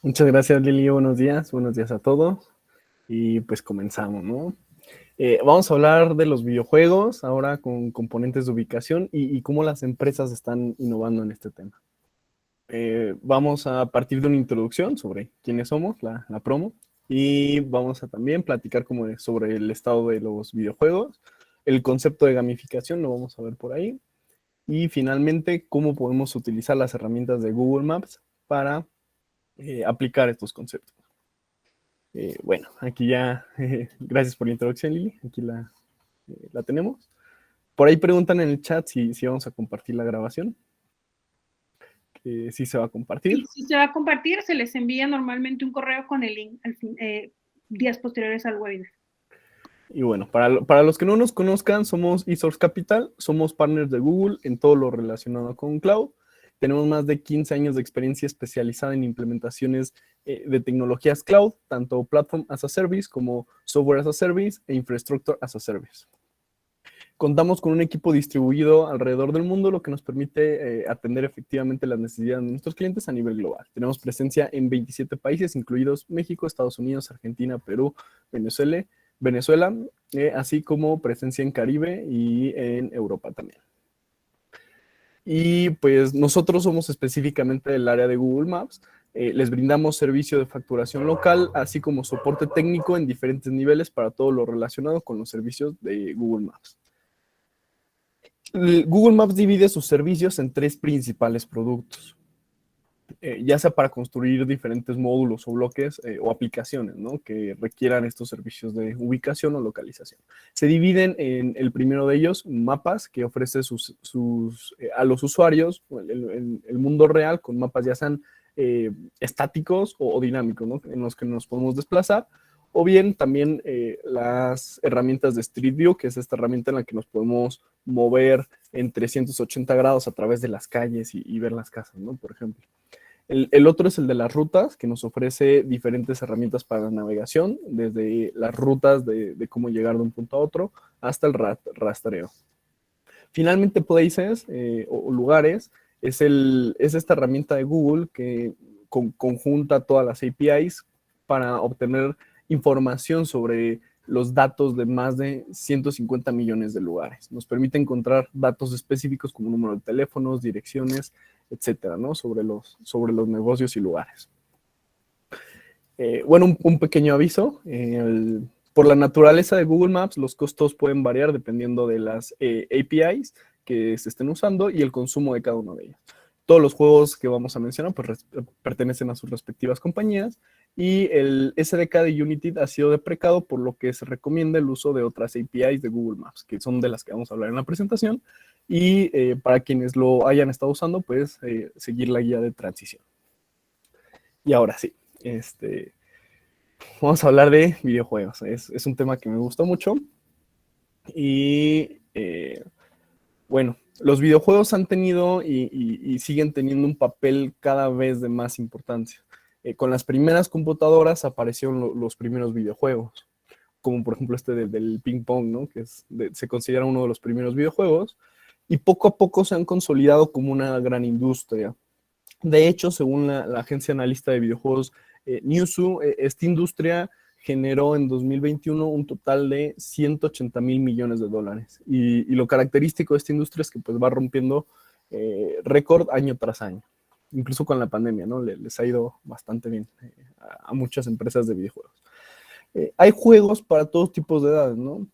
Muchas gracias, Lili. Buenos días a todos. Y pues comenzamos, ¿no? Vamos a hablar de los videojuegos ahora con componentes de ubicación y cómo las empresas están innovando en este tema. Vamos a partir de una introducción sobre quiénes somos, la promo, y vamos a también platicar sobre el estado de los videojuegos, el concepto de gamificación, lo vamos a ver por ahí, y finalmente cómo podemos utilizar las herramientas de Google Maps para aplicar estos conceptos. Bueno, aquí ya, gracias por la introducción, Lili, aquí la tenemos. Por ahí preguntan en el chat si vamos a compartir la grabación. Sí se va a compartir. Sí, sí se va a compartir, se les envía normalmente un correo con el link días posteriores al webinar. Y bueno, para los que no nos conozcan, somos eSource Capital, somos partners de Google en todo lo relacionado con cloud. Tenemos más de 15 años de experiencia especializada en implementaciones de tecnologías cloud, tanto Platform as a Service como Software as a Service e Infrastructure as a Service. Contamos con un equipo distribuido alrededor del mundo, lo que nos permite atender efectivamente las necesidades de nuestros clientes a nivel global. Tenemos presencia en 27 países, incluidos México, Estados Unidos, Argentina, Perú, Venezuela, así como presencia en Caribe y en Europa también. Y pues nosotros somos específicamente del área de Google Maps. Les brindamos servicio de facturación local, así como soporte técnico en diferentes niveles para todo lo relacionado con los servicios de Google Maps. Google Maps divide sus servicios en 3 principales productos, ya sea para construir diferentes módulos o bloques o aplicaciones, ¿no?, que requieran estos servicios de ubicación o localización. Se dividen en el primero de ellos, mapas, que ofrece a los usuarios el mundo real con mapas ya sean estáticos o dinámicos, ¿no?, en los que nos podemos desplazar. O bien también las herramientas de Street View, que es esta herramienta en la que nos podemos mover en 380 grados a través de las calles y ver las casas, ¿no?, por ejemplo. El otro es el de las rutas, que nos ofrece diferentes herramientas para la navegación, desde las rutas de cómo llegar de un punto a otro hasta el rastreo. Finalmente, Places o lugares es esta herramienta de Google que conjunta todas las APIs para obtener información sobre los datos de más de 150 millones de lugares. Nos permite encontrar datos específicos como número de teléfonos, direcciones, etcétera, ¿no?, sobre los negocios y lugares. Bueno, un pequeño aviso. Por la naturaleza de Google Maps, los costos pueden variar dependiendo de las APIs que se estén usando y el consumo de cada uno de ellas. Todos los juegos que vamos a mencionar pues, pertenecen a sus respectivas compañías y el SDK de Unity ha sido deprecado, por lo que se recomienda el uso de otras APIs de Google Maps, que son de las que vamos a hablar en la presentación, y para quienes lo hayan estado usando, pues seguir la guía de transición. Y ahora sí, vamos a hablar de videojuegos. Es un tema que me gustó mucho y bueno, los videojuegos han tenido y siguen teniendo un papel cada vez de más importancia. Con las primeras computadoras aparecieron los primeros videojuegos, como por ejemplo del ping pong, ¿no?, que se considera uno de los primeros videojuegos, y poco a poco se han consolidado como una gran industria. De hecho, según la agencia analista de videojuegos Newzoo, esta industria generó en 2021 un total de 180 mil millones de dólares. Y lo característico de esta industria es que pues va rompiendo récord año tras año. Incluso con la pandemia, ¿no?, les ha ido bastante bien a muchas empresas de videojuegos. Hay juegos para todos tipos de edades, ¿no?,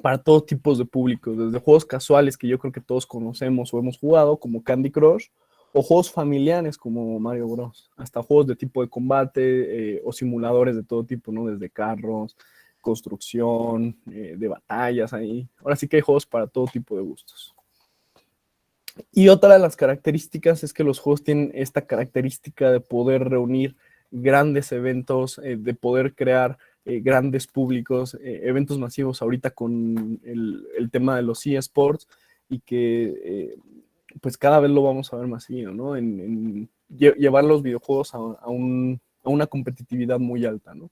para todos tipos de públicos, desde juegos casuales que yo creo que todos conocemos o hemos jugado, como Candy Crush, o juegos familiares como Mario Bros, hasta juegos de tipo de combate o simuladores de todo tipo, ¿no?, desde carros, construcción, de batallas ahí. Ahora sí que hay juegos para todo tipo de gustos. Y otra de las características es que los juegos tienen esta característica de poder reunir grandes eventos, de poder crear grandes públicos, eventos masivos ahorita con el tema de los eSports, y que pues cada vez lo vamos a ver más seguido, ¿no?, en llevar los videojuegos a una competitividad muy alta, ¿no?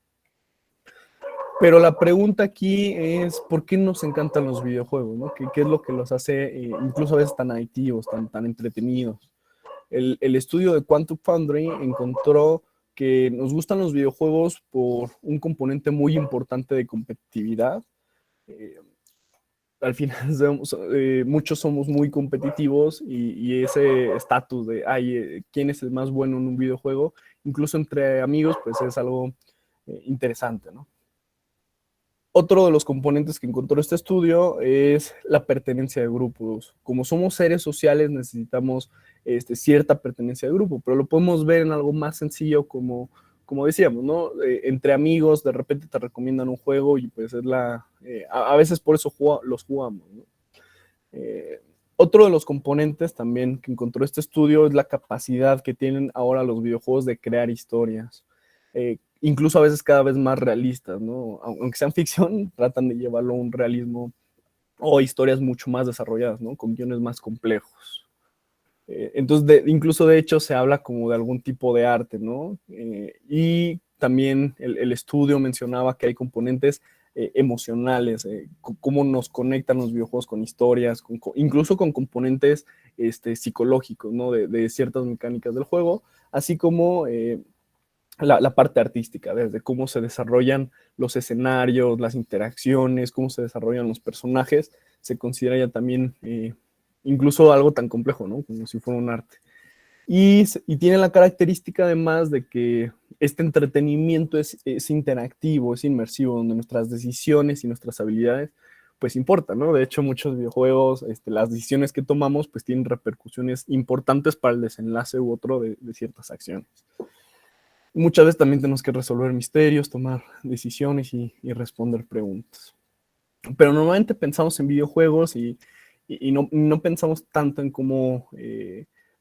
Pero la pregunta aquí es, ¿por qué nos encantan los videojuegos, ¿no? ¿Qué es lo que los hace incluso a veces tan adictivos, tan entretenidos? El estudio de Quantum Foundry encontró que nos gustan los videojuegos por un componente muy importante de competitividad. Al final muchos somos muy competitivos y ese estatus de quién es el más bueno en un videojuego, incluso entre amigos, pues es algo interesante, ¿no? Otro de los componentes que encontró este estudio es la pertenencia de grupos. Como somos seres sociales, necesitamos cierta pertenencia de grupo, pero lo podemos ver en algo más sencillo como decíamos, ¿no? Entre amigos, de repente te recomiendan un juego y pues es a veces por eso los jugamos, ¿no? Otro de los componentes también que encontró este estudio es la capacidad que tienen ahora los videojuegos de crear historias. Incluso a veces cada vez más realistas, ¿no? Aunque sean ficción, tratan de llevarlo a un realismo o historias mucho más desarrolladas, ¿no? Con guiones más complejos. Entonces, incluso de hecho se habla como de algún tipo de arte, ¿no? Y también el estudio mencionaba que hay componentes emocionales, cómo nos conectan los videojuegos con historias, incluso con componentes psicológicos, ¿no? De ciertas mecánicas del juego, así como la parte artística, desde cómo se desarrollan los escenarios, las interacciones, cómo se desarrollan los personajes, se considera ya también incluso algo tan complejo, ¿no? Como si fuera un arte. Y tiene la característica además de que este entretenimiento es interactivo, es inmersivo, donde nuestras decisiones y nuestras habilidades pues importan, ¿no? De hecho, muchos videojuegos, las decisiones que tomamos pues tienen repercusiones importantes para el desenlace u otro de ciertas acciones. Muchas veces también tenemos que resolver misterios, tomar decisiones y responder preguntas. Pero normalmente pensamos en videojuegos y no pensamos tanto en cómo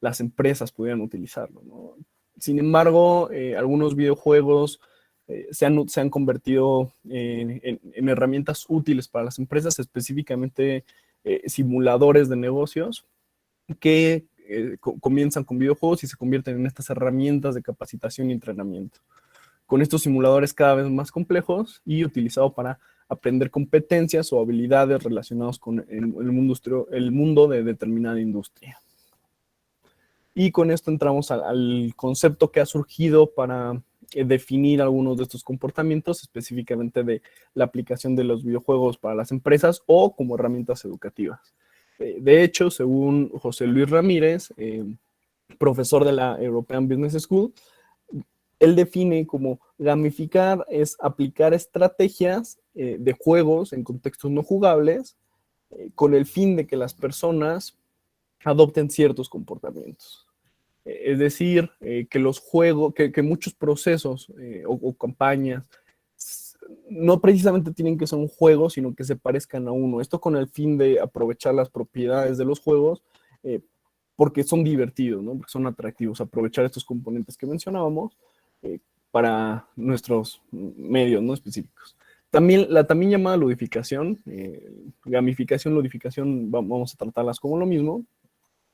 las empresas pudieran utilizarlo, ¿no? Sin embargo, algunos videojuegos se han convertido en herramientas útiles para las empresas, específicamente simuladores de negocios que comienzan con videojuegos y se convierten en estas herramientas de capacitación y entrenamiento. Con estos simuladores cada vez más complejos y utilizados para aprender competencias o habilidades relacionadas con el mundo de determinada industria. Y con esto entramos al concepto que ha surgido para definir algunos de estos comportamientos, específicamente de la aplicación de los videojuegos para las empresas o como herramientas educativas. De hecho, según José Luis Ramírez, profesor de la European Business School, él define como gamificar es aplicar estrategias de juegos en contextos no jugables con el fin de que las personas adopten ciertos comportamientos. Es decir, que los juegos, que muchos procesos o campañas no precisamente tienen que ser un juego, sino que se parezcan a uno. Esto con el fin de aprovechar las propiedades de los juegos, porque son divertidos, ¿no? Porque son atractivos. Aprovechar estos componentes que mencionábamos para nuestros medios, ¿no? Específicos. También la también llamada ludificación, gamificación, ludificación, vamos a tratarlas como lo mismo.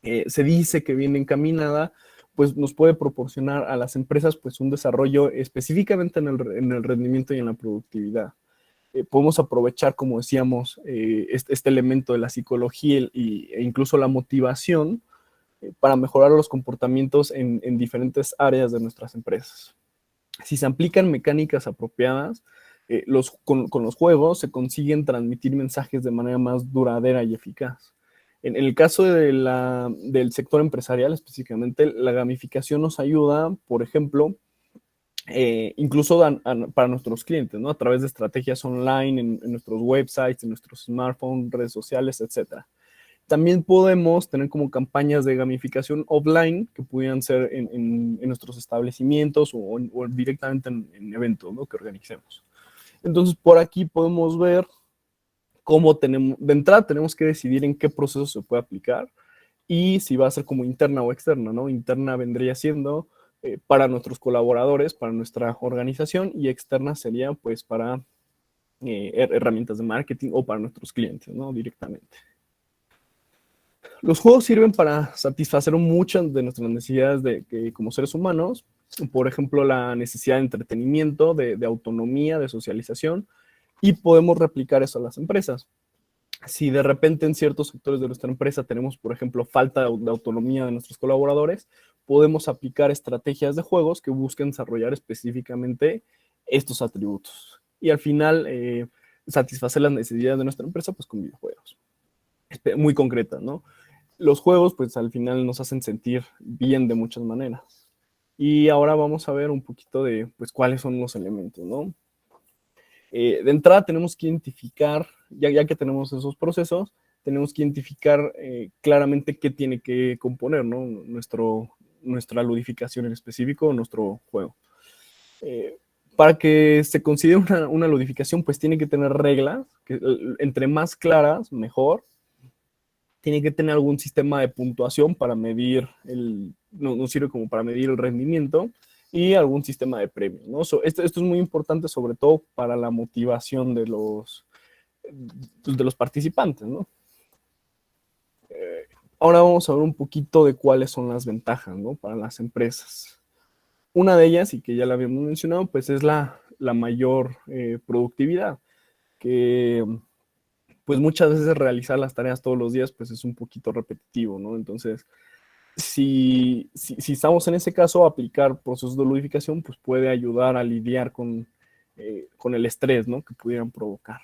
Se dice que viene encaminada, pues nos puede proporcionar a las empresas pues un desarrollo específicamente en el rendimiento y en la productividad. Podemos aprovechar, como decíamos, este elemento de la psicología e incluso la motivación para mejorar los comportamientos en diferentes áreas de nuestras empresas. Si se aplican mecánicas apropiadas, con los juegos se consiguen transmitir mensajes de manera más duradera y eficaz. En el caso del sector empresarial específicamente, la gamificación nos ayuda, por ejemplo, incluso para nuestros clientes, ¿no? A través de estrategias online, en nuestros websites, en nuestros smartphones, redes sociales, etc. También podemos tener como campañas de gamificación offline que pudieran ser en nuestros establecimientos o directamente en eventos, ¿no? Que organicemos. Entonces, por aquí podemos ver cómo de entrada tenemos que decidir en qué proceso se puede aplicar y si va a ser como interna o externa, ¿no? Interna vendría siendo para nuestros colaboradores, para nuestra organización, y externa sería pues para herramientas de marketing o para nuestros clientes, ¿no? Directamente. Los juegos sirven para satisfacer muchas de nuestras necesidades como seres humanos, por ejemplo, la necesidad de entretenimiento, de autonomía, de socialización, y podemos replicar eso a las empresas. Si de repente en ciertos sectores de nuestra empresa tenemos, por ejemplo, falta de autonomía de nuestros colaboradores, podemos aplicar estrategias de juegos que busquen desarrollar específicamente estos atributos. Y al final, satisfacer las necesidades de nuestra empresa, pues con videojuegos. Muy concretas, ¿no? Los juegos, pues al final nos hacen sentir bien de muchas maneras. Y ahora vamos a ver un poquito de, pues, cuáles son los elementos, ¿no? De entrada tenemos que identificar, ya que tenemos esos procesos, tenemos que identificar claramente qué tiene que componer, ¿no? Nuestra ludificación en específico, nuestro juego. Para que se considere una ludificación, pues tiene que tener reglas, que entre más claras, mejor. Tiene que tener algún sistema de puntuación para medir nos sirve como para medir el rendimiento, y algún sistema de premios, ¿no? Esto es muy importante, sobre todo para la motivación de los participantes, ¿no? Ahora vamos a ver un poquito de cuáles son las ventajas, ¿no? Para las empresas. Una de ellas, y que ya la habíamos mencionado, pues es la mayor productividad, que pues muchas veces realizar las tareas todos los días pues es un poquito repetitivo, ¿no? Entonces, si estamos en ese caso, aplicar procesos de ludificación pues puede ayudar a lidiar con el estrés, ¿no? Que pudieran provocar.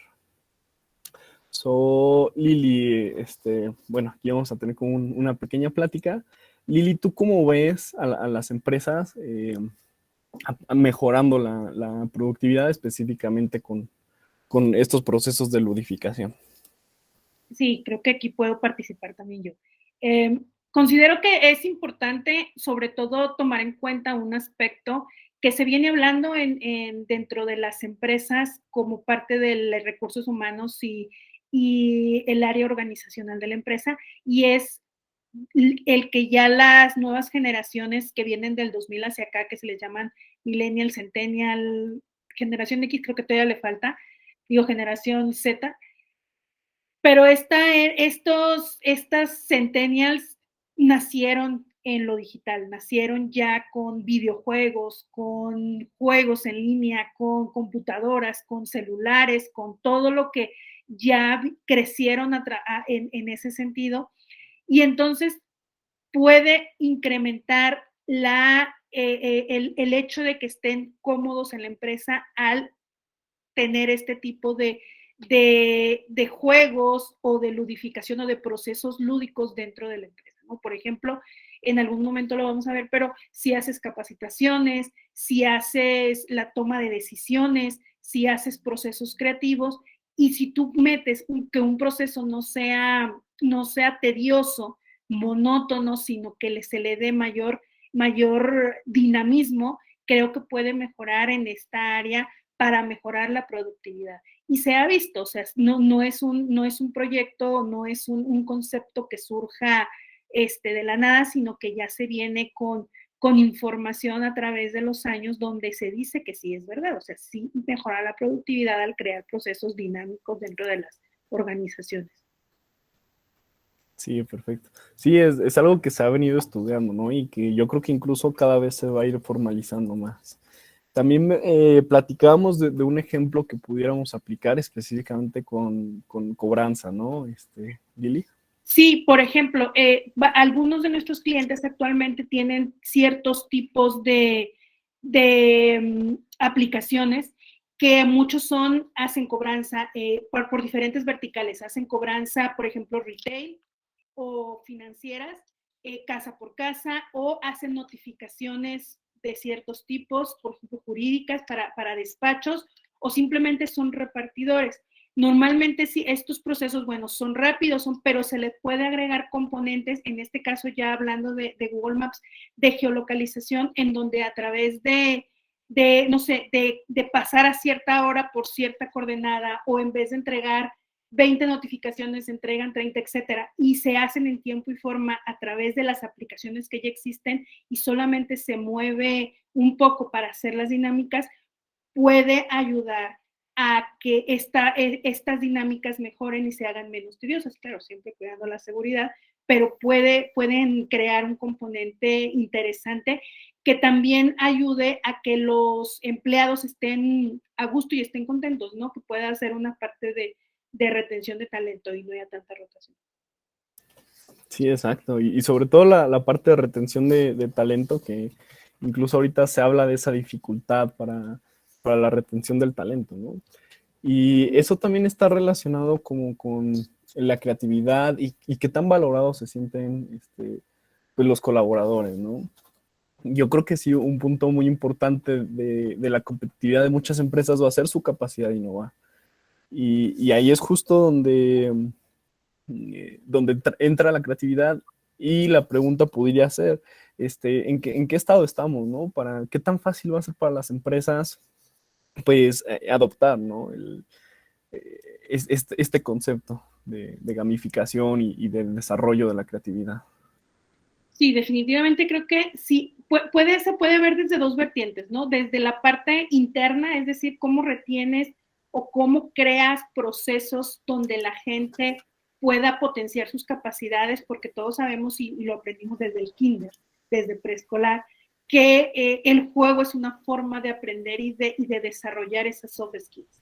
Lili, bueno, aquí vamos a tener como una pequeña plática. Lili, ¿tú cómo ves a las empresas mejorando la productividad específicamente con estos procesos de ludificación? Sí, creo que aquí puedo participar también yo. Considero que es importante, sobre todo, tomar en cuenta un aspecto que se viene hablando dentro de las empresas como parte de los recursos humanos y el área organizacional de la empresa, y es el que ya las nuevas generaciones que vienen del 2000 hacia acá, que se les llaman millennial, centennial, generación X, creo que todavía le falta, digo generación Z, pero estas centennials nacieron en lo digital, nacieron ya con videojuegos, con juegos en línea, con computadoras, con celulares, con todo lo que ya crecieron en ese sentido. Y entonces puede incrementar el hecho de que estén cómodos en la empresa al tener este tipo de juegos o de ludificación o de procesos lúdicos dentro de la empresa, ¿no? Por ejemplo, en algún momento lo vamos a ver, pero si haces capacitaciones, si haces la toma de decisiones, si haces procesos creativos, y si tú metes que un proceso no sea tedioso, monótono, sino que se le dé mayor dinamismo, creo que puede mejorar en esta área para mejorar la productividad. Y se ha visto, o sea, no es un proyecto, no es un concepto que surja de la nada, sino que ya se viene con información a través de los años donde se dice que sí es verdad, o sea, sí mejora la productividad al crear procesos dinámicos dentro de las organizaciones. Sí, perfecto. Sí, es algo que se ha venido estudiando, ¿no? Y que yo creo que incluso cada vez se va a ir formalizando más. También platicábamos de un ejemplo que pudiéramos aplicar específicamente con cobranza, ¿no? Lili. Sí, por ejemplo, algunos de nuestros clientes actualmente tienen ciertos tipos de aplicaciones que muchos hacen cobranza por diferentes verticales, hacen cobranza, por ejemplo, retail o financieras, casa por casa, o hacen notificaciones de ciertos tipos, por ejemplo, jurídicas para despachos, o simplemente son repartidores. Normalmente sí, estos procesos, bueno, son rápidos, pero se les puede agregar componentes, en este caso ya hablando de Google Maps, de geolocalización, en donde a través no sé, de pasar a cierta hora por cierta coordenada, o en vez de entregar 20 notificaciones, se entregan 30, etcétera, y se hacen en tiempo y forma a través de las aplicaciones que ya existen y solamente se mueve un poco para hacer las dinámicas, puede ayudar a que estas dinámicas mejoren y se hagan menos tediosas, claro, siempre cuidando la seguridad, pero pueden crear un componente interesante que también ayude a que los empleados estén a gusto y estén contentos, ¿no? Que pueda ser una parte de retención de talento y no haya tanta rotación. Sí, exacto. Y sobre todo la parte de retención de talento, que incluso ahorita se habla de esa dificultad para la retención del talento, ¿no? Y eso también está relacionado como con la creatividad y qué tan valorados se sienten pues los colaboradores, ¿no? Yo creo que sí, un punto muy importante de la competitividad de muchas empresas va a ser su capacidad de innovar. Y ahí es justo donde entra la creatividad y la pregunta podría ser, ¿en qué estado estamos, ¿no? ¿Qué tan fácil va a ser para las empresas, pues, adoptar, ¿no? Este concepto de gamificación y de desarrollo de la creatividad. Sí, definitivamente creo que sí, se puede ver desde dos vertientes, ¿no? Desde la parte interna, es decir, cómo retienes o cómo creas procesos donde la gente pueda potenciar sus capacidades, porque todos sabemos y lo aprendimos desde el kinder, desde preescolar, que el juego es una forma de aprender y de desarrollar esas soft skills.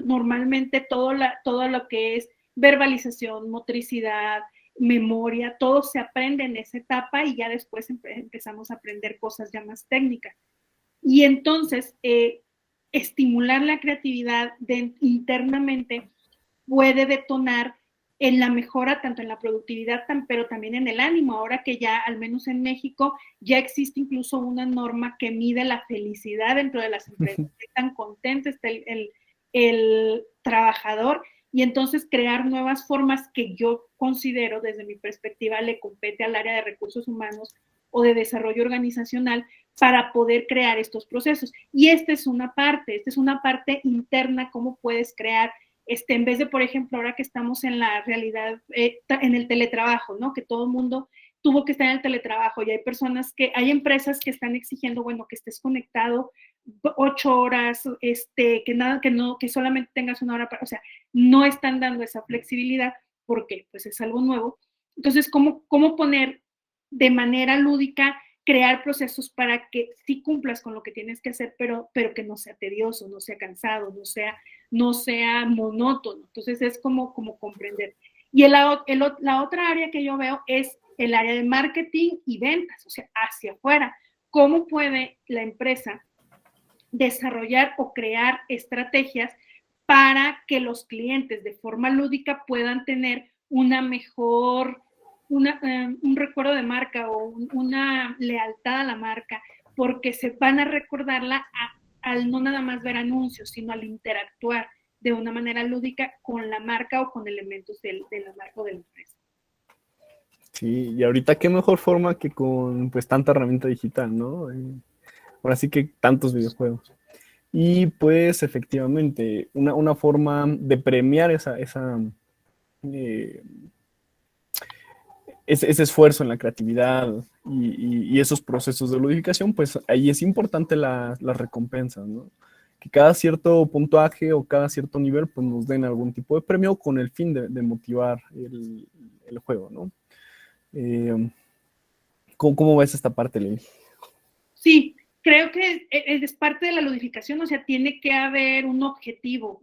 Normalmente todo lo que es verbalización, motricidad, memoria, todo se aprende en esa etapa y ya después empezamos a aprender cosas ya más técnicas. Y entonces, estimular la creatividad internamente puede detonar en la mejora tanto en la productividad, pero también en el ánimo. Ahora que ya, al menos en México, ya existe incluso una norma que mide la felicidad dentro de las empresas. Qué tan contento está el trabajador, y entonces crear nuevas formas que yo considero desde mi perspectiva le compete al área de recursos humanos o de desarrollo organizacional para poder crear estos procesos. Y esta es una parte interna, cómo puedes crear, en vez de, por ejemplo, ahora que estamos en la realidad, en el teletrabajo, ¿no? Que todo el mundo tuvo que estar en el teletrabajo y hay empresas que están exigiendo, bueno, que estés conectado 8 horas, que solamente tengas una hora para, o sea, no están dando esa flexibilidad porque pues es algo nuevo. Entonces, ¿cómo poner de manera lúdica, crear procesos para que sí cumplas con lo que tienes que hacer, pero que no sea tedioso, no sea cansado, no sea monótono? Entonces es como comprender. Y la otra área que yo veo es el área de marketing y ventas, o sea, hacia afuera. ¿Cómo puede la empresa desarrollar o crear estrategias para que los clientes de forma lúdica puedan tener una mejor, un recuerdo de marca o una lealtad a la marca, porque se van a recordarla al no nada más ver anuncios, sino al interactuar de una manera lúdica con la marca o con elementos de la marca o de la empresa. Sí, y ahorita qué mejor forma que con pues tanta herramienta digital, ¿no? Ahora sí que tantos videojuegos. Y pues efectivamente, una forma de premiar eh, ese esfuerzo en la creatividad y esos procesos de ludificación, pues ahí es importante las recompensas, ¿no? Que cada cierto puntaje o cada cierto nivel pues nos den algún tipo de premio con el fin de motivar el juego, ¿no? ¿Cómo ves esta parte, Lili? Sí, creo que es parte de la ludificación, o sea, tiene que haber un objetivo,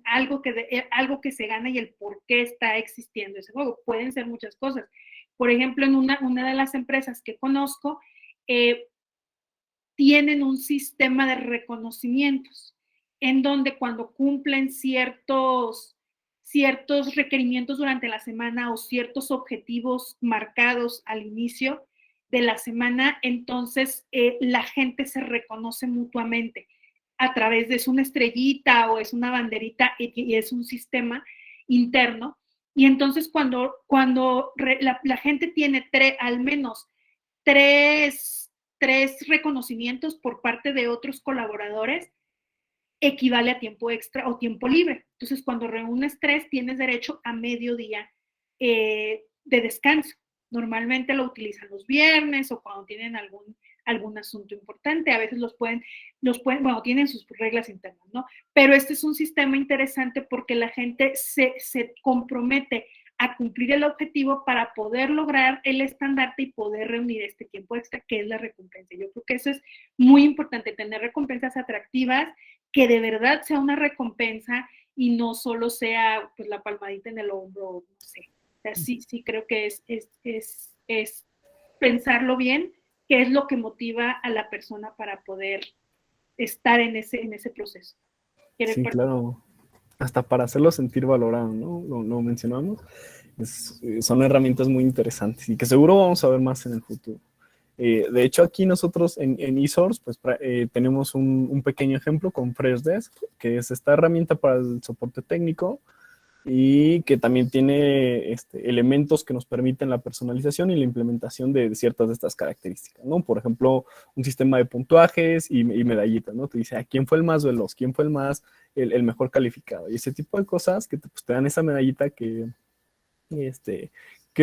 algo que se gana y el por qué está existiendo ese juego. Pueden ser muchas cosas. Por ejemplo, en una de las empresas que conozco, tienen un sistema de reconocimientos en donde cuando cumplen ciertos requerimientos durante la semana o ciertos objetivos marcados al inicio de la semana, entonces la gente se reconoce mutuamente a través de una estrellita o es una banderita y es un sistema interno. Y entonces cuando la gente tiene al menos tres reconocimientos por parte de otros colaboradores, equivale a tiempo extra o tiempo libre. Entonces, cuando reúnes 3, tienes derecho a medio día de descanso. Normalmente lo utilizan los viernes o cuando tienen algún asunto importante. A veces bueno, tienen sus reglas internas, ¿no? Pero este es un sistema interesante porque la gente se compromete a cumplir el objetivo para poder lograr el estandarte y poder reunir este tiempo extra, que es la recompensa. Yo creo que eso es muy importante, tener recompensas atractivas, que de verdad sea una recompensa y no solo sea pues la palmadita en el hombro, no sé. O sea, sí creo que es pensarlo bien, qué es lo que motiva a la persona para poder estar en ese proceso. Sí, claro. Hasta para hacerlo sentir valorado, ¿no? Lo mencionamos. Son herramientas muy interesantes y que seguro vamos a ver más en el futuro. De hecho, aquí nosotros en eSource pues, tenemos un pequeño ejemplo con Freshdesk, que es esta herramienta para el soporte técnico y que también tiene elementos que nos permiten la personalización y la implementación de ciertas de estas características, ¿no? Por ejemplo, un sistema de puntuajes y medallitas, ¿no? Te dice, ¿a quién fue el más veloz? ¿Quién fue el mejor calificado? Y ese tipo de cosas que pues, te dan esa medallita que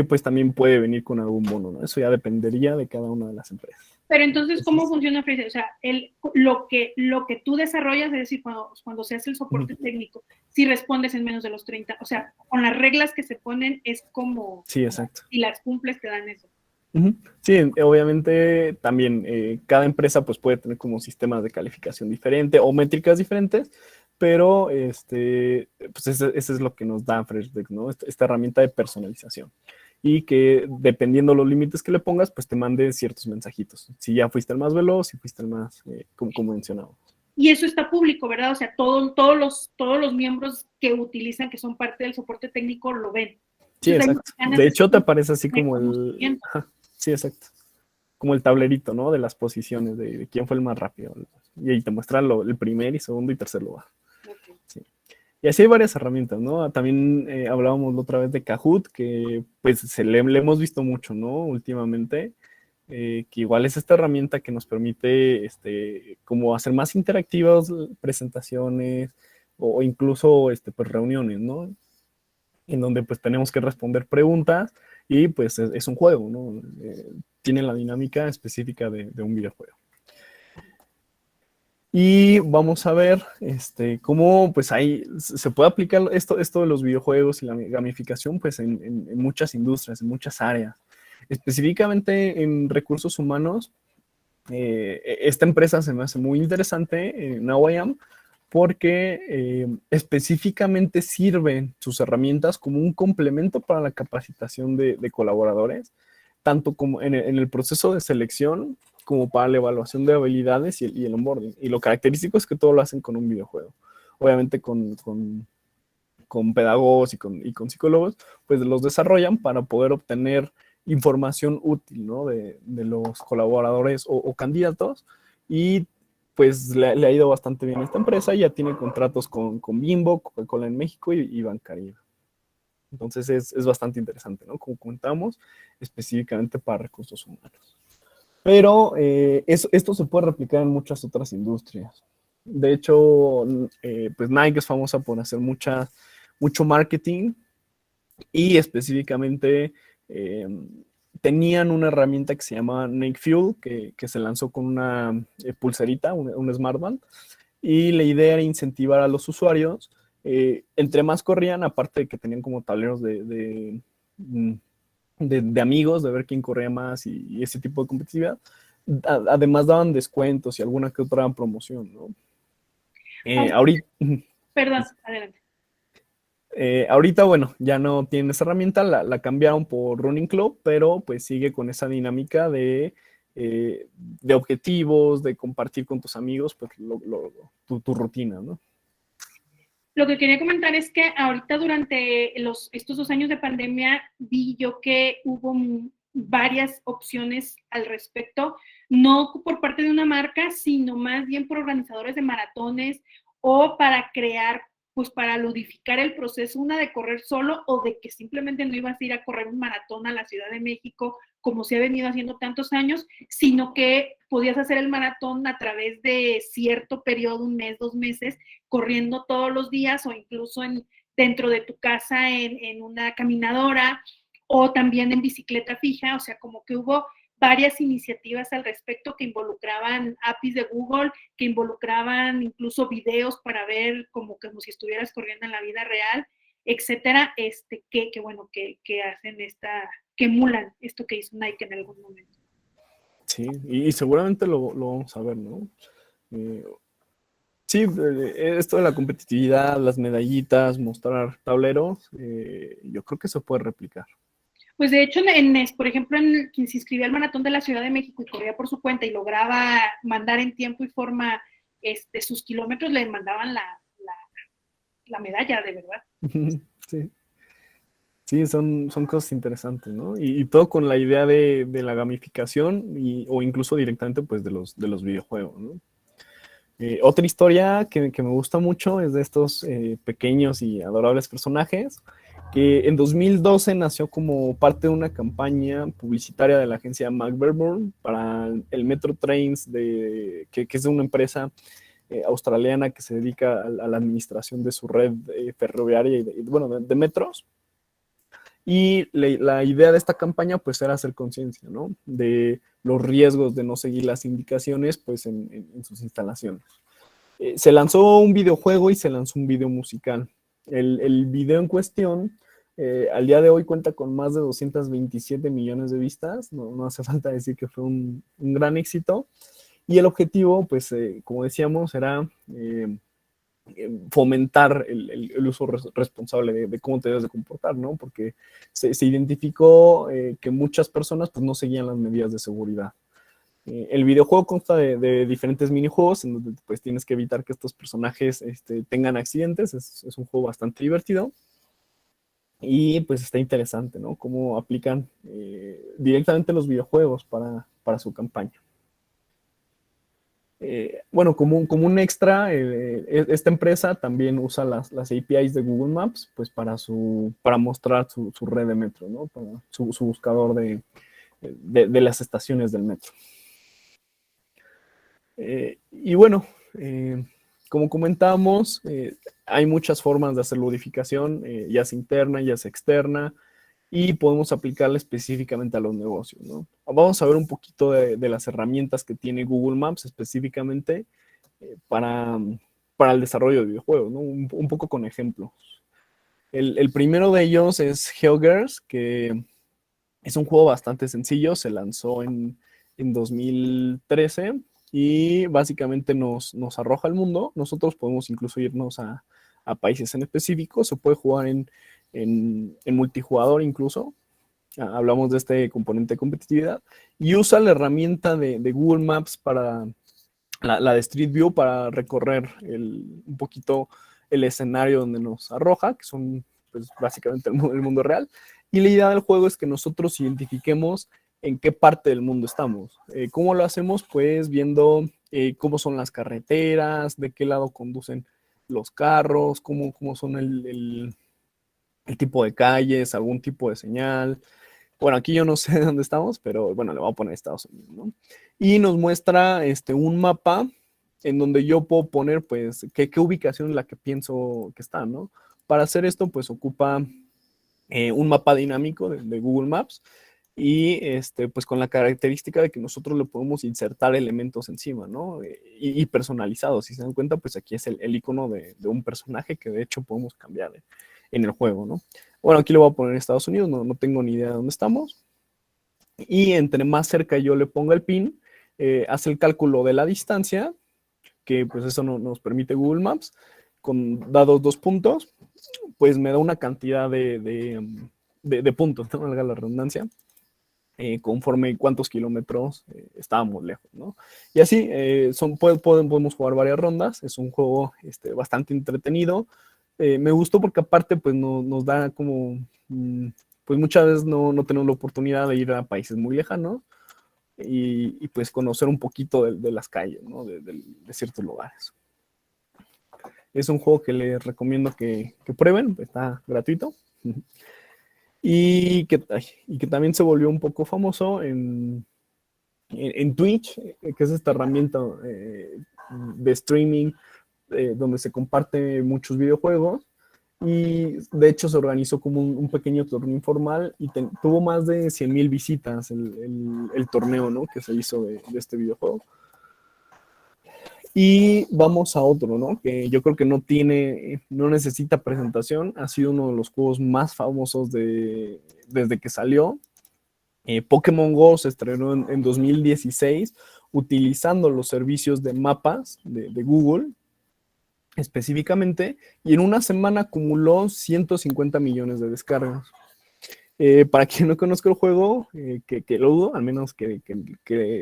pues también puede venir con algún bono, ¿no? Eso ya dependería de cada una de las empresas. Pero entonces, ¿cómo funciona Freezer? O sea, lo que tú desarrollas, es decir, cuando se hace el soporte técnico, si respondes en menos de los 30, o sea, con las reglas que se ponen, es como, sí, exacto. Si las cumples, te dan eso. Sí, obviamente también cada empresa pues puede tener como sistemas de calificación diferente o métricas diferentes, pero pues ese es lo que nos da Freshdesk, ¿no? Esta herramienta de personalización y que dependiendo los límites que le pongas, pues te mande ciertos mensajitos. Si ya fuiste el más veloz, si fuiste el más, como mencionaba. Y eso está público, ¿verdad? O sea, todos los miembros que utilizan, que son parte del soporte técnico, lo ven. Sí, Entonces, exacto. De hecho, te aparece así como sí, exacto. Como el tablerito, ¿no? De las posiciones, de quién fue el más rápido. Y ahí te muestra el primer y segundo y tercer lugar. Okay. Sí. Y así hay varias herramientas, ¿no? También hablábamos la otra vez de Kahoot, que pues le hemos visto mucho, ¿no? Últimamente, que igual es esta herramienta que nos permite como hacer más interactivas presentaciones o incluso pues, reuniones, ¿no? En donde pues tenemos que responder preguntas y pues es un juego, ¿no? Tiene la dinámica específica de un videojuego. Y vamos a ver cómo pues ahí se puede aplicar esto de los videojuegos y la gamificación pues en muchas industrias, en muchas áreas. Específicamente en recursos humanos, esta empresa se me hace muy interesante, Now I Am, porque específicamente sirven sus herramientas como un complemento para la capacitación de colaboradores, tanto como en el proceso de selección como para la evaluación de habilidades y el onboarding. Y lo característico es que todo lo hacen con un videojuego. Obviamente con pedagogos y con psicólogos, pues los desarrollan para poder obtener información útil, ¿no? De los colaboradores o candidatos y pues le ha ido bastante bien a esta empresa, ya tiene contratos con Bimbo, Coca-Cola en México y Bancaribe. Entonces es bastante interesante, ¿no? Como comentamos, específicamente para recursos humanos. Pero esto se puede replicar en muchas otras industrias. De hecho, pues Nike es famosa por hacer mucho marketing y específicamente tenían una herramienta que se llama Nike Fuel, que se lanzó con una pulserita, un smartband, y la idea era incentivar a los usuarios, entre más corrían, aparte de que tenían como tableros de amigos, de ver quién corría más y ese tipo de competitividad, además daban descuentos y alguna que otra promoción, ¿no? Ahorita... Perdón, adelante. Ahorita, bueno, ya no tienen esa herramienta, la cambiaron por Running Club, pero pues sigue con esa dinámica de objetivos, de compartir con tus amigos pues tu rutina, ¿no? Lo que quería comentar es que ahorita durante estos 2 años de pandemia vi yo que hubo varias opciones al respecto, no por parte de una marca, sino más bien por organizadores de maratones o para crear, pues para ludificar el proceso, una de correr solo o de que simplemente no ibas a ir a correr un maratón a la Ciudad de México como se ha venido haciendo tantos años, sino que podías hacer el maratón a través de cierto periodo, 1 mes, 2 meses, corriendo todos los días o incluso dentro de tu casa en una caminadora o también en bicicleta fija, o sea, como que hubo varias iniciativas al respecto que involucraban APIs de Google, que involucraban incluso videos para ver como si estuvieras corriendo en la vida real, etcétera, que hacen que emulan esto que hizo Nike en algún momento. Sí, y seguramente lo vamos a ver, ¿no? Sí, esto de la competitividad, las medallitas, mostrar tableros, yo creo que se puede replicar. Pues de hecho, por ejemplo, quien se inscribía al Maratón de la Ciudad de México y corría por su cuenta y lograba mandar en tiempo y forma sus kilómetros, le mandaban la medalla, de verdad. Sí, sí, son cosas interesantes, ¿no? Y todo con la idea de la gamificación o incluso directamente pues de los videojuegos, ¿no? Otra historia que me gusta mucho es de estos pequeños y adorables personajes que en 2012 nació como parte de una campaña publicitaria de la agencia McBurney para el Metro Trains, que es de una empresa australiana que se dedica a la administración de su red ferroviaria bueno, de metros. Y la idea de esta campaña pues era hacer conciencia, ¿no? De los riesgos de no seguir las indicaciones pues en sus instalaciones. Se lanzó un videojuego y se lanzó un video musical. El video en cuestión al día de hoy cuenta con más de 227 millones de vistas. No hace falta decir que fue un gran éxito. Y el objetivo, pues, como decíamos, era fomentar el uso responsable de cómo te debes de comportar, ¿no? Porque se identificó que muchas personas pues, no seguían las medidas de seguridad. El videojuego consta de diferentes minijuegos en donde pues tienes que evitar que estos personajes tengan accidentes. Es un juego bastante divertido y pues está interesante, ¿no? Cómo aplican directamente los videojuegos para su campaña. Bueno, como un extra, esta empresa también usa las APIs de Google Maps pues para mostrar su red de metro, ¿no? Para su buscador de las estaciones del metro. Y bueno, como comentábamos, hay muchas formas de hacer ludificación, ya sea interna, ya sea externa, y podemos aplicarla específicamente a los negocios, ¿no? Vamos a ver un poquito de las herramientas que tiene Google Maps específicamente para el desarrollo de videojuegos, ¿no? Un poco con ejemplos. El primero de ellos es GeoGuessr, que es un juego bastante sencillo, se lanzó en 2013 y básicamente nos arroja al mundo. Nosotros podemos incluso irnos a países en específico, se puede jugar en multijugador incluso. Hablamos de este componente de competitividad y usa la herramienta de Google Maps para la de Street View para recorrer un poquito el escenario donde nos arroja, que son pues, básicamente el mundo real. Y la idea del juego es que nosotros identifiquemos en qué parte del mundo estamos. ¿Cómo lo hacemos? Pues viendo cómo son las carreteras, de qué lado conducen los carros, cómo son el tipo de calles, algún tipo de señal. Bueno, aquí yo no sé dónde estamos, pero bueno, le voy a poner Estados Unidos, ¿no? Y nos muestra un mapa en donde yo puedo poner, pues, qué ubicación es la que pienso que está, ¿no? Para hacer esto, pues, ocupa un mapa dinámico de Google Maps y, pues, con la característica de que nosotros le podemos insertar elementos encima, ¿no? Y personalizados. Si se dan cuenta, pues, aquí es el icono de un personaje que, de hecho, podemos cambiar en el juego, ¿no? Bueno, aquí le voy a poner Estados Unidos, no tengo ni idea de dónde estamos. Y entre más cerca yo le ponga el pin, hace el cálculo de la distancia, que pues eso nos permite Google Maps, dados 2 puntos, pues me da una cantidad de puntos, no valga la redundancia, conforme cuántos kilómetros estábamos lejos, ¿no? Y así podemos jugar varias rondas, es un juego bastante entretenido. Me gustó porque aparte pues nos da como, pues muchas veces no tenemos la oportunidad de ir a países muy lejanos y pues conocer un poquito de las calles, ¿no? De ciertos lugares. Es un juego que les recomiendo que prueben, está gratuito. Y que también se volvió un poco famoso en Twitch, que es esta herramienta de streaming donde se comparte muchos videojuegos. Y de hecho se organizó como un pequeño torneo informal y tuvo más de 100,000 visitas el torneo, ¿no? Que se hizo de este videojuego. Y vamos a otro, ¿no? Que yo creo que no necesita presentación. Ha sido uno de los juegos más famosos desde que salió. Pokémon Go se estrenó en 2016 utilizando los servicios de mapas de Google específicamente, y en una semana acumuló 150 millones de descargas. Para quien no conozca el juego, que lo dudo, al menos que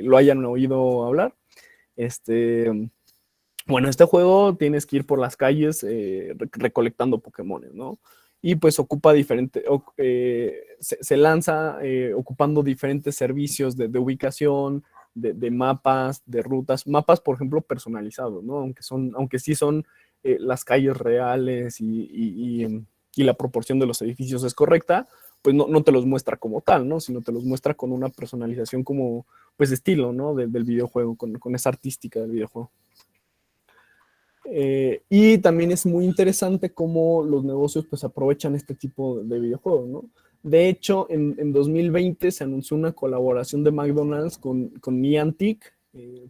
lo hayan oído hablar, bueno, este juego tienes que ir por las calles recolectando Pokémones, ¿no? Y pues ocupa se lanza ocupando diferentes servicios de ubicación, de mapas, de rutas, mapas, por ejemplo, personalizados, ¿no? Aunque sí son las calles reales y la proporción de los edificios es correcta, pues no te los muestra como tal, ¿no? Sino te los muestra con una personalización como, pues, estilo, ¿no? Del videojuego, con esa artística del videojuego. Y también es muy interesante cómo los negocios pues aprovechan este tipo de videojuegos, ¿no? De hecho, en 2020 se anunció una colaboración de McDonald's con Niantic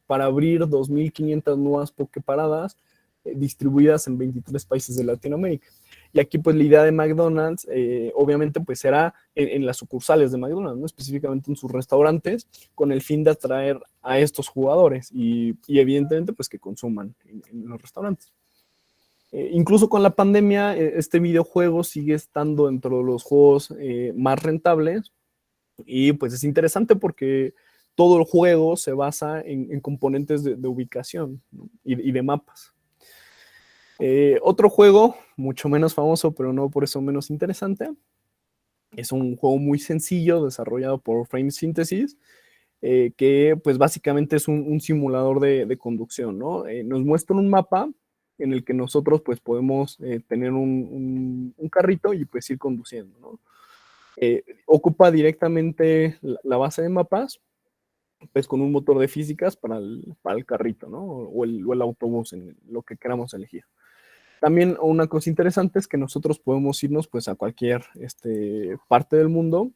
para abrir 2.500 nuevas Poképaradas distribuidas en 23 países de Latinoamérica. Y aquí pues la idea de McDonald's obviamente pues era en las sucursales de McDonald's, ¿no? Específicamente en sus restaurantes, con el fin de atraer a estos jugadores y evidentemente pues que consuman en los restaurantes. Incluso con la pandemia, este videojuego sigue estando dentro de los juegos más rentables y pues es interesante porque todo el juego se basa en componentes de ubicación, ¿no? y de mapas. Otro juego, mucho menos famoso, pero no por eso menos interesante, es un juego muy sencillo desarrollado por Frame Synthesis, que pues básicamente es un simulador de conducción, ¿no? Nos muestra un mapa en el que nosotros pues podemos tener un carrito y pues ir conduciendo, ¿no? Ocupa directamente la base de mapas, pues con un motor de físicas para el carrito, ¿no? O el autobús, en lo que queramos elegir. También una cosa interesante es que nosotros podemos irnos pues a cualquier parte del mundo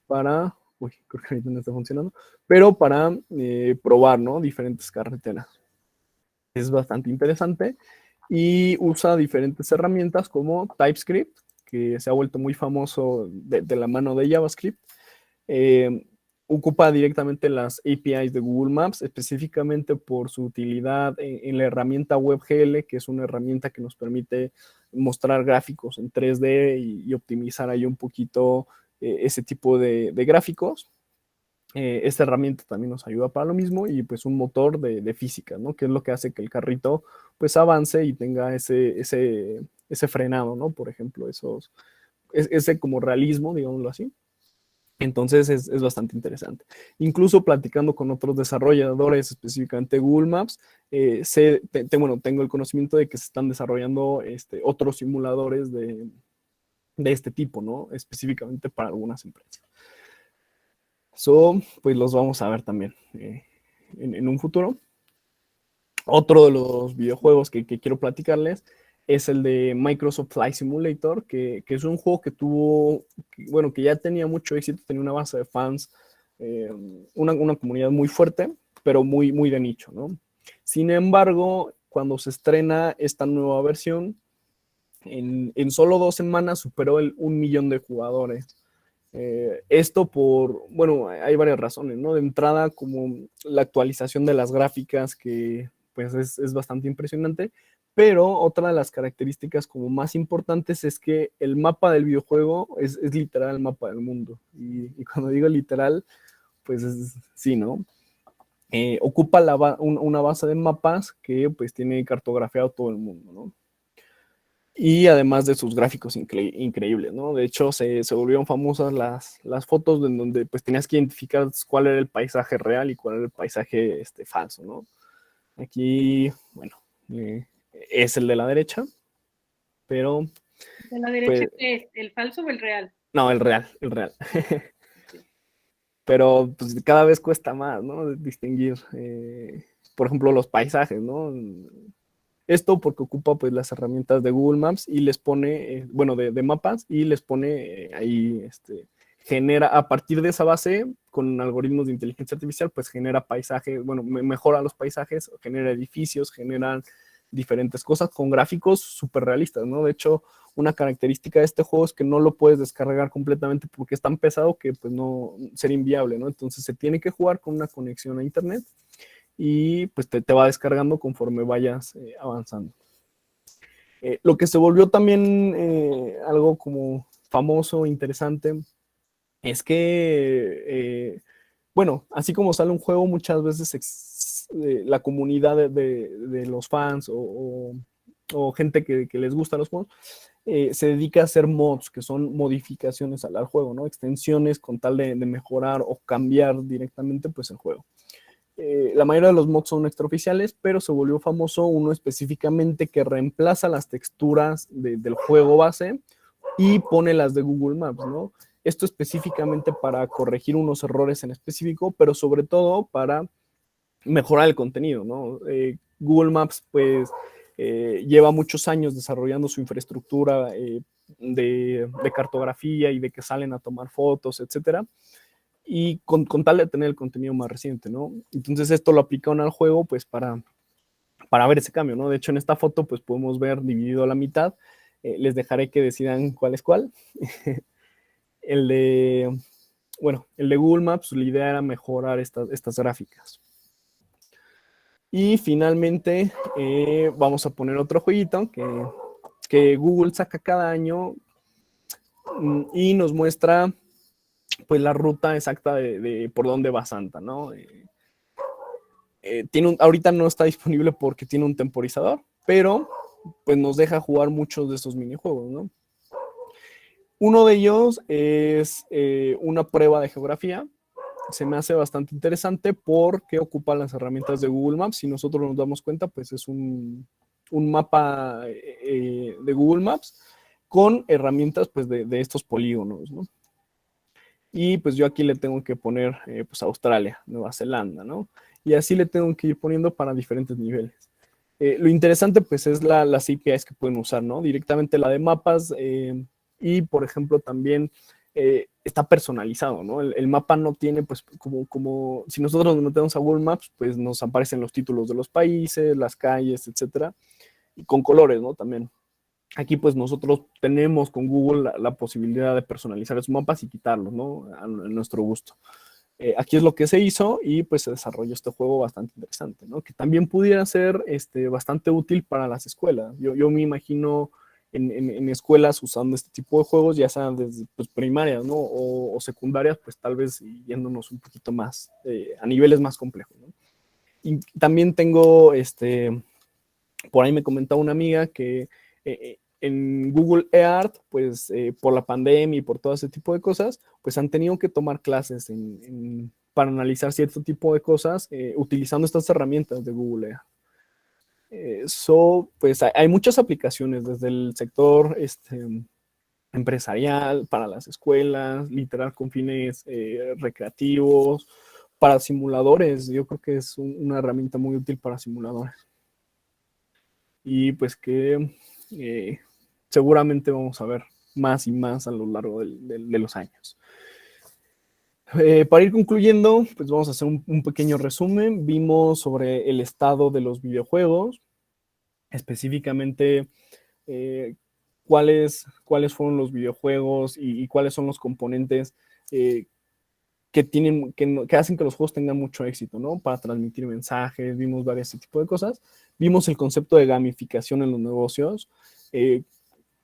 para, uy, creo que ahorita no está funcionando, pero para probar, ¿no? Diferentes carreteras. Es bastante interesante y usa diferentes herramientas como TypeScript, que se ha vuelto muy famoso de la mano de JavaScript. Eh, Ocupa directamente las APIs de Google Maps, específicamente por su utilidad en la herramienta WebGL, que es una herramienta que nos permite mostrar gráficos en 3D y optimizar ahí un poquito ese tipo de gráficos. Esta herramienta también nos ayuda para lo mismo y pues un motor de física, ¿no? Que es lo que hace que el carrito pues avance y tenga ese frenado, ¿no? Por ejemplo, ese como realismo, digámoslo así. Entonces es bastante interesante. Incluso platicando con otros desarrolladores, específicamente Google Maps, bueno, tengo el conocimiento de que se están desarrollando otros simuladores de este tipo, ¿no? Específicamente para algunas empresas. Pues los vamos a ver también en un futuro. Otro de los videojuegos que quiero platicarles es el de Microsoft Flight Simulator, que es un juego que ya tenía mucho éxito, tenía una base de fans, una comunidad muy fuerte, pero muy, muy de nicho, ¿no? Sin embargo, cuando se estrena esta nueva versión, en solo 2 semanas superó el 1 millón de jugadores. Esto bueno, hay varias razones, ¿no? De entrada, como la actualización de las gráficas, que pues es bastante impresionante, pero otra de las características como más importantes es que el mapa del videojuego es literal el mapa del mundo. Y cuando digo literal, pues sí, ¿no? Ocupa una base de mapas que pues tiene cartografiado todo el mundo, ¿no? Y además de sus gráficos increíbles, ¿no? De hecho, se volvieron famosas las fotos en donde pues tenías que identificar cuál era el paisaje real y cuál era el paisaje falso, ¿no? Aquí, bueno, es el de la derecha, pero... ¿De la derecha pues, qué es? ¿El falso o el real? no, el real, el real. Pero pues cada vez cuesta más, ¿no? Distinguir, por ejemplo, los paisajes, ¿no? Esto porque ocupa pues las herramientas de Google Maps y les pone, bueno, de mapas y les pone ahí, genera a partir de esa base, con algoritmos de inteligencia artificial, pues genera paisajes, bueno, mejora los paisajes, genera edificios, generan diferentes cosas con gráficos súper realistas, ¿no? De hecho, una característica de este juego es que no lo puedes descargar completamente porque es tan pesado que pues no sería inviable, ¿no? Entonces se tiene que jugar con una conexión a internet y pues te va descargando conforme vayas avanzando. Lo que se volvió también algo como famoso, interesante, es que, bueno, así como sale un juego, muchas veces la comunidad de los fans o gente que les gustan los juegos, se dedica a hacer mods, que son modificaciones al juego, ¿no? Extensiones con tal de mejorar o cambiar directamente pues el juego. La mayoría de los mods son extraoficiales, pero se volvió famoso uno específicamente que reemplaza las texturas del juego base y pone las de Google Maps, ¿no? Esto específicamente para corregir unos errores en específico, pero sobre todo para mejorar el contenido, ¿no? Google Maps, pues, lleva muchos años desarrollando su infraestructura de cartografía y de que salen a tomar fotos, etcétera, y con tal de tener el contenido más reciente, ¿no? Entonces esto lo aplicaron al juego, pues, para ver ese cambio, ¿no? De hecho, en esta foto, pues, podemos ver dividido a la mitad. Les dejaré que decidan cuál es cuál. el de, bueno, el de Google Maps, la idea era mejorar estas gráficas. Y finalmente vamos a poner otro jueguito que Google saca cada año y nos muestra pues la ruta exacta de por dónde va Santa, ¿no? Ahorita no está disponible porque tiene un temporizador, pero pues nos deja jugar muchos de estos minijuegos, ¿no? Uno de ellos es una prueba de geografía. Se me hace bastante interesante porque ocupa las herramientas de Google Maps. Si nosotros nos damos cuenta, pues es un mapa de Google Maps con herramientas pues de estos polígonos, ¿no? Y pues yo aquí le tengo que poner pues Australia, Nueva Zelanda, ¿no? Y así le tengo que ir poniendo para diferentes niveles. Lo interesante pues es las APIs que pueden usar, ¿no? Directamente la de mapas y por ejemplo también está personalizado, ¿no? El mapa no tiene pues como si nosotros nos metemos a Google Maps pues nos aparecen los títulos de los países, las calles, etcétera, y con colores, ¿no? También. Aquí pues nosotros tenemos con Google la posibilidad de personalizar esos mapas y quitarlos, ¿no? A nuestro gusto. Aquí es lo que se hizo y pues se desarrolló este juego bastante interesante, ¿no? Que también pudiera ser bastante útil para las escuelas. Yo me imagino en escuelas usando este tipo de juegos, ya sean desde pues, primarias, ¿no? O secundarias, pues tal vez yéndonos un poquito más a niveles más complejos, ¿no? Y también tengo, por ahí me comentaba una amiga que en Google eArt, pues por la pandemia y por todo ese tipo de cosas, pues han tenido que tomar clases para analizar cierto tipo de cosas utilizando estas herramientas de Google eArt. Pues hay muchas aplicaciones desde el sector empresarial, para las escuelas, literal con fines recreativos, para simuladores. Yo creo que es una herramienta muy útil para simuladores. Y pues que seguramente vamos a ver más y más a lo largo de los años. Para ir concluyendo, pues vamos a hacer un pequeño resumen. Vimos sobre el estado de los videojuegos, específicamente cuáles fueron los videojuegos y cuáles son los componentes que hacen que los juegos tengan mucho éxito, ¿no? Para transmitir mensajes, vimos varios tipo de cosas. Vimos el concepto de gamificación en los negocios,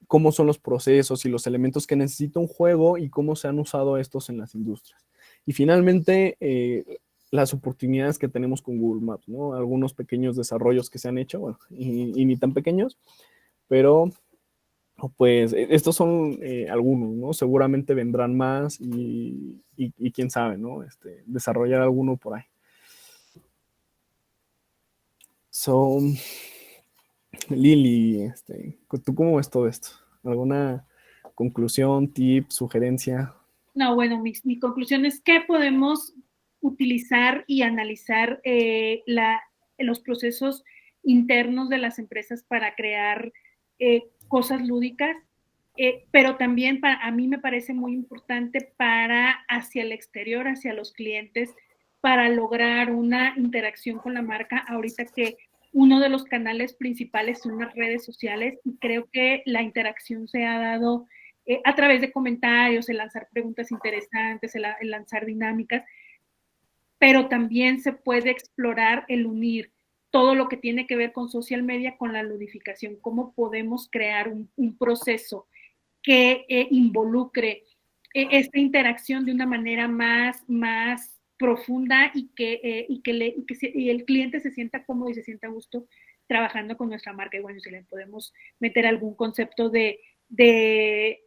cómo son los procesos y los elementos que necesita un juego y cómo se han usado estos en las industrias. Y finalmente, las oportunidades que tenemos con Google Maps, ¿no? Algunos pequeños desarrollos que se han hecho, bueno, y ni tan pequeños, pero pues estos son algunos, ¿no? Seguramente vendrán más y quién sabe, ¿no? Desarrollar alguno por ahí. So, Lili, ¿tú cómo ves todo esto? ¿Alguna conclusión, tip, sugerencia? No, bueno, mi conclusión es que podemos utilizar y analizar los procesos internos de las empresas para crear cosas lúdicas, pero también a mí me parece muy importante para hacia el exterior, hacia los clientes, para lograr una interacción con la marca. Ahorita que uno de los canales principales son las redes sociales y creo que la interacción se ha dado a través de comentarios, el lanzar preguntas interesantes, el lanzar dinámicas, pero también se puede explorar el unir todo lo que tiene que ver con social media, con la ludificación, cómo podemos crear un proceso que involucre esta interacción de una manera más profunda y el cliente se sienta cómodo y se sienta a gusto trabajando con nuestra marca. Y bueno, si le podemos meter algún concepto de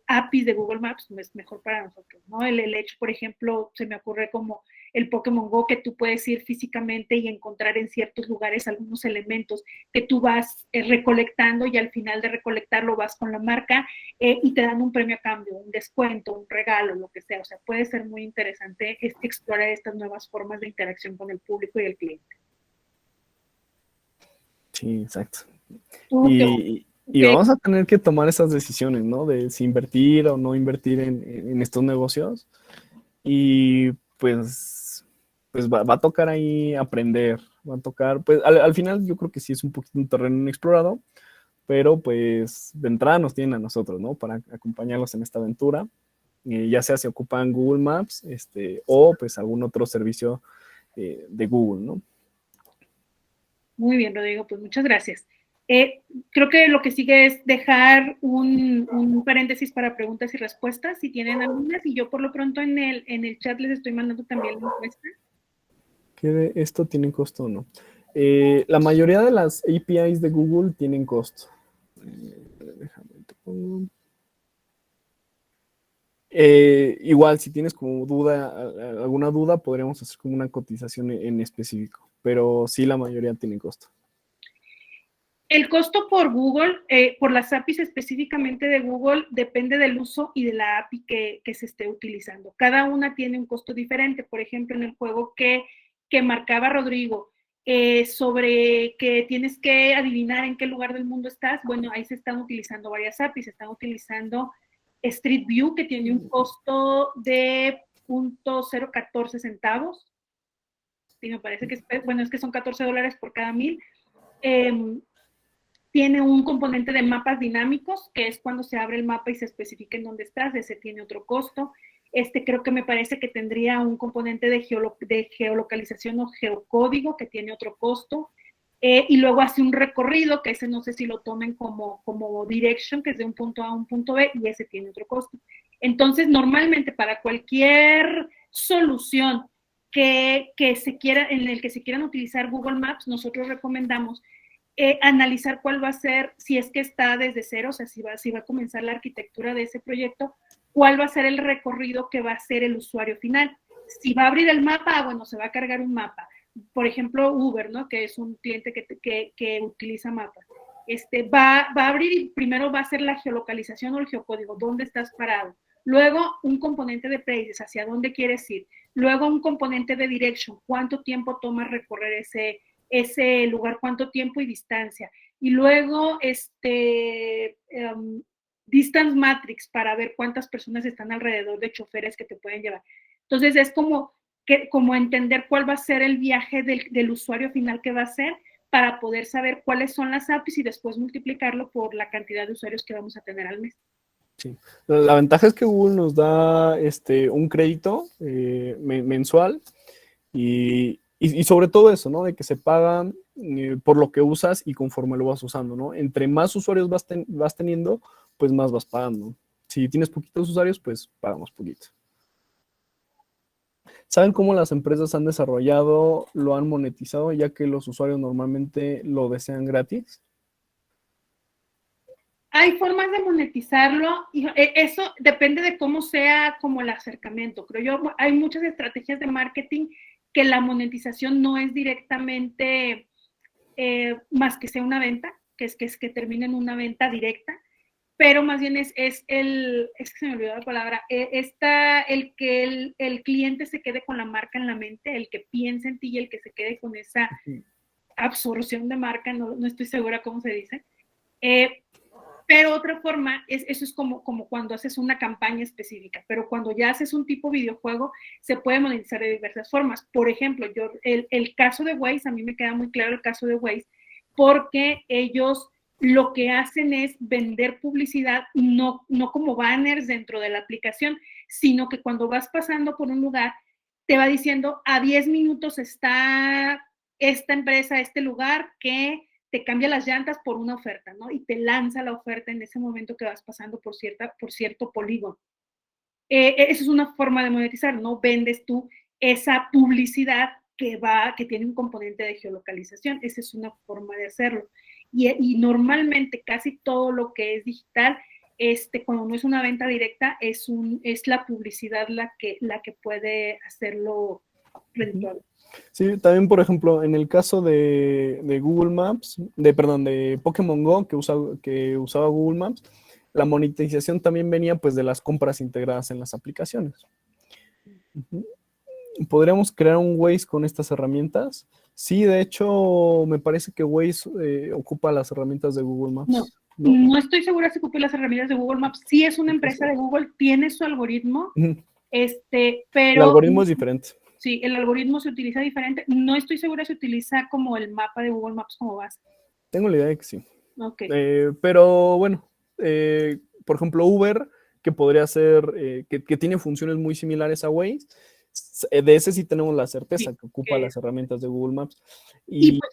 APIs de Google Maps, es mejor para nosotros, ¿no? El hecho, por ejemplo, se me ocurre como el Pokémon Go, que tú puedes ir físicamente y encontrar en ciertos lugares algunos elementos que tú vas recolectando y al final de recolectarlo vas con la marca y te dan un premio a cambio, un descuento, un regalo, lo que sea. O sea, puede ser muy interesante explorar estas nuevas formas de interacción con el público y el cliente. Sí, exacto. ¿Tú Y qué? vamos a tener que tomar esas decisiones, ¿no? De si invertir o no invertir en estos negocios. Y pues va a tocar ahí aprender, va a tocar, pues al final yo creo que sí es un poquito un terreno inexplorado, pero pues de entrada nos tienen a nosotros, ¿no? Para acompañarlos en esta aventura, ya sea si ocupan Google Maps, o pues algún otro servicio de Google, ¿no? Muy bien, Rodrigo, pues muchas gracias. Creo que lo que sigue es dejar un paréntesis para preguntas y respuestas, si tienen algunas, y yo por lo pronto en el chat les estoy mandando también la encuesta. ¿Que esto tiene costo o no? La mayoría de las APIs de Google tienen costo. Déjame te pongo. Igual, si tienes como alguna duda, podríamos hacer como una cotización en específico, pero sí, la mayoría tienen costo. El costo por Google, por las APIs específicamente de Google, depende del uso y de la API que se esté utilizando. Cada una tiene un costo diferente. Por ejemplo, en el juego que marcaba Rodrigo, sobre que tienes que adivinar en qué lugar del mundo estás, bueno, ahí se están utilizando varias APIs. Se están utilizando Street View, que tiene un costo de 0.014 centavos. Y me parece que es que son $14 por cada 1000. Tiene un componente de mapas dinámicos, que es cuando se abre el mapa y se especifica en dónde estás, ese tiene otro costo. Creo que me parece que tendría un componente de geolocalización o geocódigo, que tiene otro costo. Y luego hace un recorrido, que ese no sé si lo tomen como direction, que es de un punto A a un punto B, y ese tiene otro costo. Entonces, normalmente para cualquier solución en el que se quieran utilizar Google Maps, nosotros recomendamos analizar cuál va a ser, si es que está desde cero, o sea, si va a comenzar la arquitectura de ese proyecto, cuál va a ser el recorrido que va a hacer el usuario final. Si va a abrir el mapa, bueno, se va a cargar un mapa. Por ejemplo, Uber, ¿no? Que es un cliente que utiliza mapas. Va a abrir y primero va a hacer la geolocalización o el geocódigo, dónde estás parado. Luego, un componente de places, hacia dónde quieres ir. Luego, un componente de direction, cuánto tiempo toma recorrer ese lugar, cuánto tiempo y distancia. Y luego, distance matrix para ver cuántas personas están alrededor de choferes que te pueden llevar. Entonces, es como entender cuál va a ser el viaje del usuario final que va a hacer para poder saber cuáles son las APIs y después multiplicarlo por la cantidad de usuarios que vamos a tener al mes. Sí. La ventaja es que Google nos da un crédito mensual y sobre todo eso, ¿no? De que se pagan por lo que usas y conforme lo vas usando, ¿no? Entre más usuarios vas teniendo, pues más vas pagando. Si tienes poquitos usuarios, pues pagamos poquito. ¿Saben cómo las empresas han desarrollado, lo han monetizado, ya que los usuarios normalmente lo desean gratis? Hay formas de monetizarlo y eso depende de cómo sea como el acercamiento. Creo yo, hay muchas estrategias de marketing que la monetización no es directamente más que sea una venta, que termine en una venta directa, pero más bien es que se me olvidó la palabra, el que el cliente se quede con la marca en la mente, el que piense en ti y el que se quede con esa absorción de marca, no estoy segura cómo se dice. Pero otra forma, eso es como cuando haces una campaña específica, pero cuando ya haces un tipo videojuego, se puede monetizar de diversas formas. Por ejemplo, el caso de Waze, a mí me queda muy claro el caso de Waze, porque ellos lo que hacen es vender publicidad, no como banners dentro de la aplicación, sino que cuando vas pasando por un lugar, te va diciendo a 10 minutos está esta empresa, este lugar que te cambia las llantas por una oferta, ¿no? Y te lanza la oferta en ese momento que vas pasando por cierto polígono. Esa es una forma de monetizar, ¿no? Vendes tú esa publicidad que tiene un componente de geolocalización. Esa es una forma de hacerlo. Y normalmente casi todo lo que es digital, cuando no es una venta directa, es la publicidad la que puede hacerlo redituable. Sí, también, por ejemplo, en el caso de Google Maps, de Pokémon Go, que usaba Google Maps, la monetización también venía pues de las compras integradas en las aplicaciones. Ujú. ¿Podríamos crear un Waze con estas herramientas? Sí, de hecho, me parece que Waze ocupa las herramientas de Google No, Maps, ¿no? no estoy segura si ocupe las herramientas de Google Maps. Sí es una empresa de Google, tiene su algoritmo, Ujú. El pero algoritmo es diferente. sí, el algoritmo se utiliza diferente. No estoy segura si utiliza como el mapa de Google Maps como base. Tengo la idea de que sí. Ok. Pero bueno, por ejemplo, Uber, que podría ser, que tiene funciones muy similares a Waze, de ese sí tenemos la certeza Sí, que ocupa que las herramientas de Google Maps. y Y pues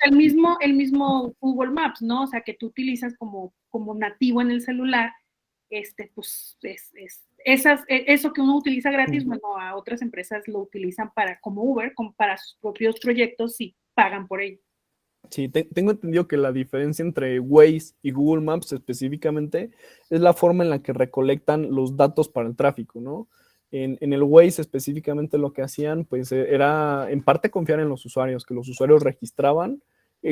el mismo Google Maps, ¿no? O sea, que tú utilizas como nativo en el celular, pues eso que uno utiliza gratis, bueno, a otras empresas lo utilizan como Uber, para sus propios proyectos y pagan por ello. sí, tengo entendido que la diferencia entre Waze y Google Maps específicamente es la forma en la que recolectan los datos para el tráfico, ¿no? En el Waze específicamente lo que hacían, pues era en parte confiar en los usuarios, que los usuarios registraban,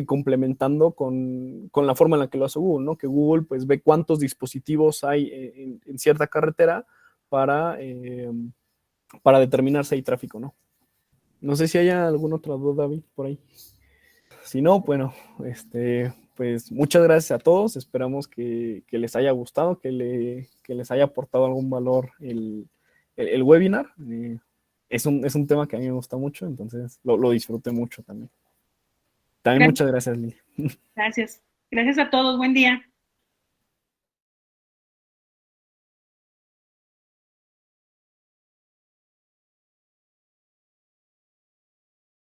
complementando con la forma en la que lo hace Google, ¿no? Que Google pues ve cuántos dispositivos hay en cierta carretera para determinar si hay tráfico, ¿no? No sé si haya alguna otra duda, David, por ahí. Si no, bueno, pues muchas gracias a todos. Esperamos que les haya gustado, que les haya aportado algún valor el webinar. Es un tema que a mí me gusta mucho, entonces lo disfruté mucho también. También Gracias. muchas gracias, Lili. Gracias. Gracias a todos. Buen día.